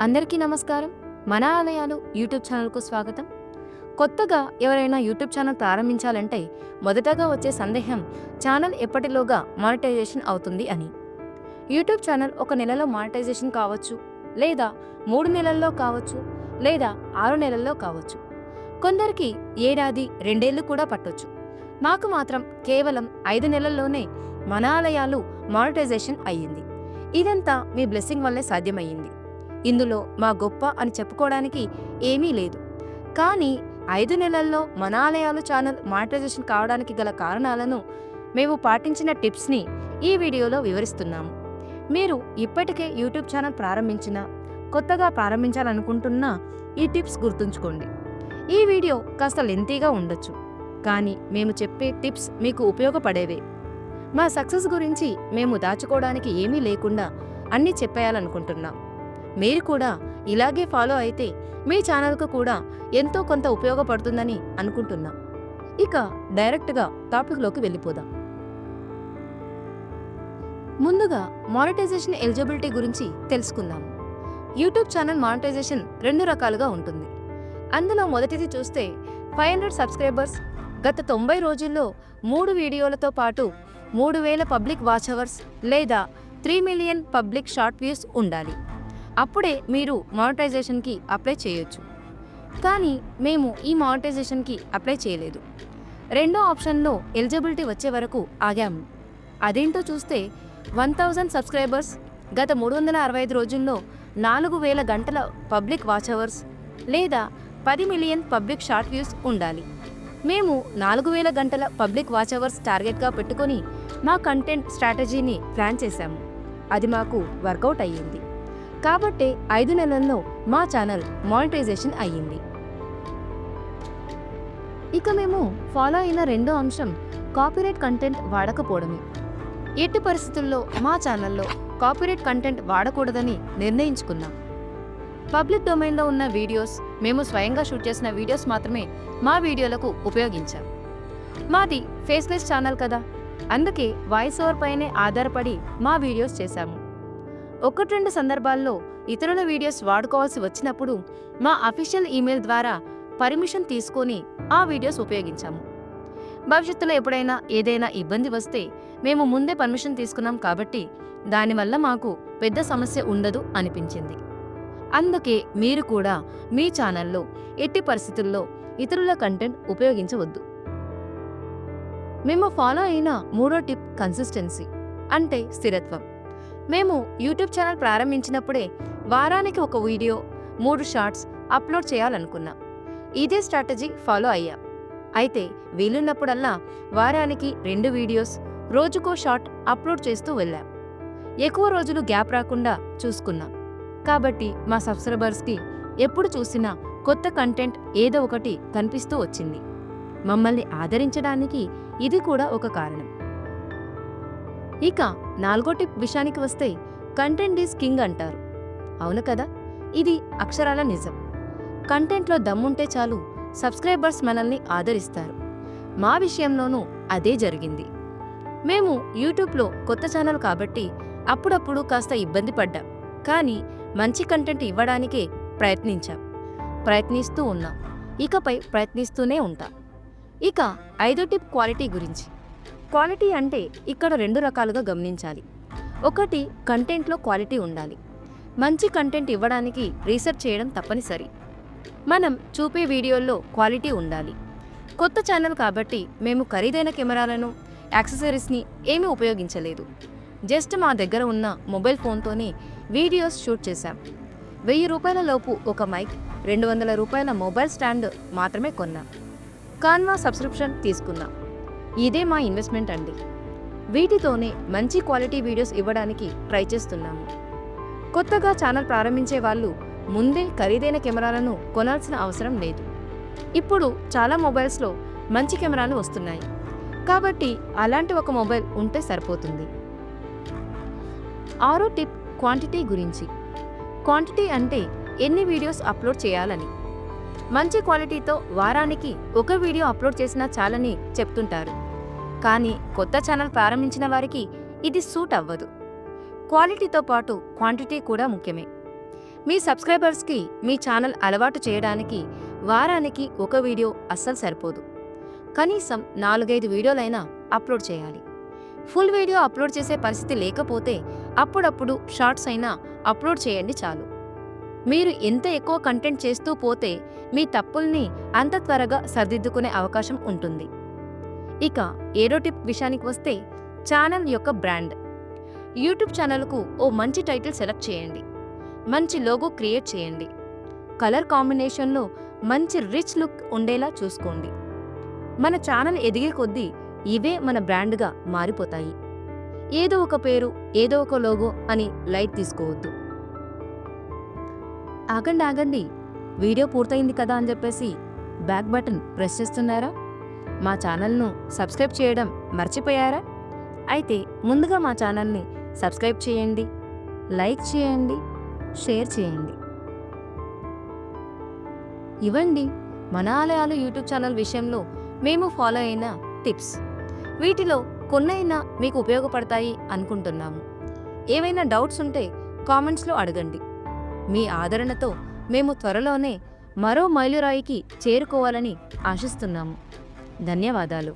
అందరికీ నమస్కారం. మన ఆలయాలు యూట్యూబ్ ఛానల్కు స్వాగతం. కొత్తగా ఎవరైనా యూట్యూబ్ ఛానల్ ప్రారంభించాలంటే మొదటగా వచ్చే సందేహం ఛానల్ ఎప్పటిలోగా మానిటైజేషన్ అవుతుంది అని. యూట్యూబ్ ఛానల్ 1 నెలలో మానిటైజేషన్ కావచ్చు, లేదా 3 నెలల్లో కావచ్చు, లేదా 6 నెలల్లో కావచ్చు. కొందరికి ఏడాది 2 ఏళ్లు కూడా పట్టొచ్చు. నాకు మాత్రం కేవలం 5 నెలల్లోనే మన ఆలయాలు మానిటైజేషన్ అయ్యింది. ఇదంతా మీ బ్లెస్సింగ్ వల్లే సాధ్యమయ్యింది. ఇందులో మా గొప్ప అని చెప్పుకోవడానికి ఏమీ లేదు. కానీ 5 నెలల్లో మన ఆలయాలు ఛానల్ మానిటైజేషన్ కావడానికి గల కారణాలను, మేము పాటించిన టిప్స్ని ఈ వీడియోలో వివరిస్తున్నాము. మీరు ఇప్పటికే యూట్యూబ్ ఛానల్ ప్రారంభించినా, కొత్తగా ప్రారంభించాలనుకుంటున్నా ఈ టిప్స్ గుర్తుంచుకోండి. ఈ వీడియో కాస్త లెంతీగా ఉండొచ్చు, కానీ మేము చెప్పే టిప్స్ మీకు ఉపయోగపడేవే. మా సక్సెస్ గురించి మేము దాచుకోవడానికి ఏమీ లేకుండా అన్నీ చెప్పేయాలనుకుంటున్నాం. మీరు కూడా ఇలాగే ఫాలో అయితే మీ ఛానల్కు కూడా ఎంతో కొంత ఉపయోగపడుతుందని అనుకుంటున్నాం. ఇక డైరెక్ట్గా టాపిక్లోకి వెళ్ళిపోదాం. ముందుగా మానిటైజేషన్ ఎలిజిబిలిటీ గురించి తెలుసుకుందాం. యూట్యూబ్ ఛానల్ మానిటైజేషన్ 2 రకాలుగా ఉంటుంది. అందులో మొదటిది చూస్తే 500 సబ్స్క్రైబర్స్, గత 90 రోజుల్లో 3 వీడియోలతో పాటు 3000 పబ్లిక్ వాచ్ అవర్స్ లేదా 3 మిలియన్ పబ్లిక్ షార్ట్ వ్యూస్ ఉండాలి. అప్పుడే మీరు మానిటైజేషన్కి అప్లై చేయొచ్చు. కానీ మేము ఈ మానిటైజేషన్కి అప్లై చేయలేదు. రెండో ఆప్షన్లో ఎలిజిబిలిటీ వచ్చే వరకు ఆగాము. అదేంటో చూస్తే 1000 సబ్స్క్రైబర్స్, గత 365 రోజుల్లో 4000 గంటల పబ్లిక్ వాచ్ అవర్స్ లేదా 10 మిలియన్ పబ్లిక్ షార్ట్ వ్యూస్ ఉండాలి. మేము 4000 గంటల పబ్లిక్ వాచ్ అవర్స్ టార్గెట్గా పెట్టుకొని మా కంటెంట్ స్ట్రాటజీని ప్లాన్ చేశాము. అది మాకు వర్కౌట్ అయ్యింది. కాబట్టి 5 నెలల్లో మా ఛానల్ మానిటైజేషన్ అయ్యింది. ఇక మేము ఫాలో అయిన రెండో అంశం కాపీరైట్ కంటెంట్ వాడకపోవడమే. ఎట్టి పరిస్థితుల్లో మా ఛానల్లో కాపీరైట్ కంటెంట్ వాడకూడదని నిర్ణయించుకున్నాం. పబ్లిక్ డొమైన్లో ఉన్న వీడియోస్, మేము స్వయంగా షూట్ చేసిన వీడియోస్ మాత్రమే మా వీడియోలకు ఉపయోగించాం. మాది ఫేస్లెస్ ఛానల్ కదా, అందుకే వాయిస్ ఓవర్ పైనే ఆధారపడి మా వీడియోస్ చేశాము. 1-2 సందర్భాల్లో ఇతరుల వీడియోస్ వాడుకోవాల్సి వచ్చినప్పుడు మా అఫీషియల్ ఈమెయిల్ ద్వారా పర్మిషన్ తీసుకొని ఆ వీడియోస్ ఉపయోగించాము. భవిష్యత్తులో ఎప్పుడైనా ఏదైనా ఇబ్బంది వస్తే మేము ముందే పర్మిషన్ తీసుకున్నాం కాబట్టి దానివల్ల మాకు పెద్ద సమస్య ఉండదు అనిపించింది. అందుకే మీరు కూడా మీ ఛానల్లో ఎట్టి పరిస్థితుల్లో ఇతరుల కంటెంట్ ఉపయోగించవద్దు. మేము ఫాలో అయిన మూడో టిప్ కన్సిస్టెన్సీ, అంటే స్థిరత్వం. మేము యూట్యూబ్ ఛానల్ ప్రారంభించినప్పుడే వారానికి 1 వీడియో, 3 షార్ట్స్ అప్లోడ్ చేయాలనుకున్నాం. ఇదే స్ట్రాటజీ ఫాలో అయ్యాం. అయితే వీలున్నప్పుడల్లా వారానికి 2 వీడియోస్, రోజుకో షార్ట్ అప్లోడ్ చేస్తూ వెళ్ళాం. ఎక్కువ రోజులు గ్యాప్ రాకుండా చూసుకున్నాం. కాబట్టి మా సబ్స్క్రైబర్స్కి ఎప్పుడు చూసినా కొత్త కంటెంట్ ఏదో ఒకటి కనిపిస్తూ వచ్చింది. మమ్మల్ని ఆదరించడానికి ఇది కూడా ఒక కారణం. ఇక 4వ టిప్ విషయానికి వస్తే కంటెంట్ ఈజ్ కింగ్ అంటారు. అవును కదా, ఇది అక్షరాల నిజం. కంటెంట్లో దమ్ముంటే చాలు, సబ్స్క్రైబర్స్ మనల్ని ఆదరిస్తారు. మా విషయంలోనూ అదే జరిగింది. మేము యూట్యూబ్లో కొత్త ఛానల్ కాబట్టి అప్పుడప్పుడు కాస్త ఇబ్బంది పడ్డాం. కానీ మంచి కంటెంట్ ఇవ్వడానికే ప్రయత్నిస్తూ ఉన్నాం. ఇకపై ప్రయత్నిస్తూనే ఉంటాం. ఇక 5వ టిప్ క్వాలిటీ గురించి. క్వాలిటీ అంటే ఇక్కడ 2 రకాలుగా గమనించాలి. ఒకటి, కంటెంట్లో క్వాలిటీ ఉండాలి. మంచి కంటెంట్ ఇవ్వడానికి రీసెర్చ్ చేయడం తప్పనిసరి. మనం చూపే వీడియోల్లో క్వాలిటీ ఉండాలి. కొత్త ఛానల్ కాబట్టి మేము ఖరీదైన కెమెరాలను, యాక్సెసరీస్ని ఏమీ ఉపయోగించలేదు. జస్ట్ మా దగ్గర ఉన్న మొబైల్ ఫోన్తోనే వీడియోస్ షూట్ చేశాం. 1000 రూపాయల లోపు ఒక మైక్, 200 రూపాయల మొబైల్ స్టాండ్ మాత్రమే కొన్నాం. కాన్వా సబ్స్క్రిప్షన్ తీసుకున్నాం. ఇదే మా ఇన్వెస్ట్మెంట్ అండి. వీటితోనే మంచి క్వాలిటీ వీడియోస్ ఇవ్వడానికి ట్రై చేస్తున్నాము. కొత్తగా ఛానల్ ప్రారంభించే వాళ్ళు ముందే ఖరీదైన కెమెరాలను కొనాల్సిన అవసరం లేదు. ఇప్పుడు చాలా మొబైల్స్లో మంచి కెమెరాలు వస్తున్నాయి కాబట్టి అలాంటి ఒక మొబైల్ ఉంటే సరిపోతుంది. 6వ టిప్ క్వాంటిటీ గురించి. క్వాంటిటీ అంటే ఎన్ని వీడియోస్ అప్లోడ్ చేయాలని. మంచి క్వాలిటీతో వారానికి 1 వీడియో అప్లోడ్ చేసినా చాలని చెప్తుంటారు. కానీ కొత్త ఛానల్ ప్రారంభించిన వారికి ఇది సూట్ అవ్వదు. క్వాలిటీతో పాటు క్వాంటిటీ కూడా ముఖ్యమే. మీ సబ్స్క్రైబర్స్కి మీ ఛానల్ అలవాటు చేయడానికి వారానికి ఒక వీడియో అస్సలు సరిపోదు. కనీసం 4-5 వీడియోలైనా అప్లోడ్ చేయాలి. ఫుల్ వీడియో అప్లోడ్ చేసే పరిస్థితి లేకపోతే అప్పుడప్పుడు షార్ట్స్ అయినా అప్లోడ్ చేయండి చాలు. మీరు ఎంత ఎక్కువ కంటెంట్ చేస్తూ పోతే మీ తప్పుల్ని అంత త్వరగా సరిదిద్దుకునే అవకాశం ఉంటుంది. ఇక 7వ టిప్ విషయానికి వస్తే ఛానల్ యొక్క బ్రాండ్. యూట్యూబ్ ఛానల్కు ఓ మంచి టైటిల్ సెలెక్ట్ చేయండి. మంచి లోగో క్రియేట్ చేయండి. కలర్ కాంబినేషన్లో మంచి రిచ్ లుక్ ఉండేలా చూసుకోండి. మన ఛానల్ ఎదిగే కొద్దీ ఇవే మన బ్రాండ్గా మారిపోతాయి. ఏదో ఒక పేరు, ఏదో ఒక లోగో అని లైట్ తీసుకోవద్దు. ఆగండి, వీడియో పూర్తయింది కదా అని చెప్పేసి బ్యాక్ బటన్ ప్రెస్ చేస్తున్నారా? మా ఛానల్ను సబ్స్క్రైబ్ చేయడం మర్చిపోయారా? అయితే ముందుగా మా ఛానల్ని సబ్స్క్రైబ్ చేయండి, లైక్ చేయండి, షేర్ చేయండి. ఇవండి మన ఆలయాలు యూట్యూబ్ ఛానల్ విషయంలో మేము ఫాలో అయిన టిప్స్. వీటిలో కొన్నైనా మీకు ఉపయోగపడతాయి అనుకుంటున్నాము. ఏవైనా డౌట్స్ ఉంటే కామెంట్స్లో అడగండి. మీ ఆదరణతో మేము త్వరలోనే మరో మైలురాయికి చేరుకోవాలని ఆశిస్తున్నాము. ధన్యవాదాలు.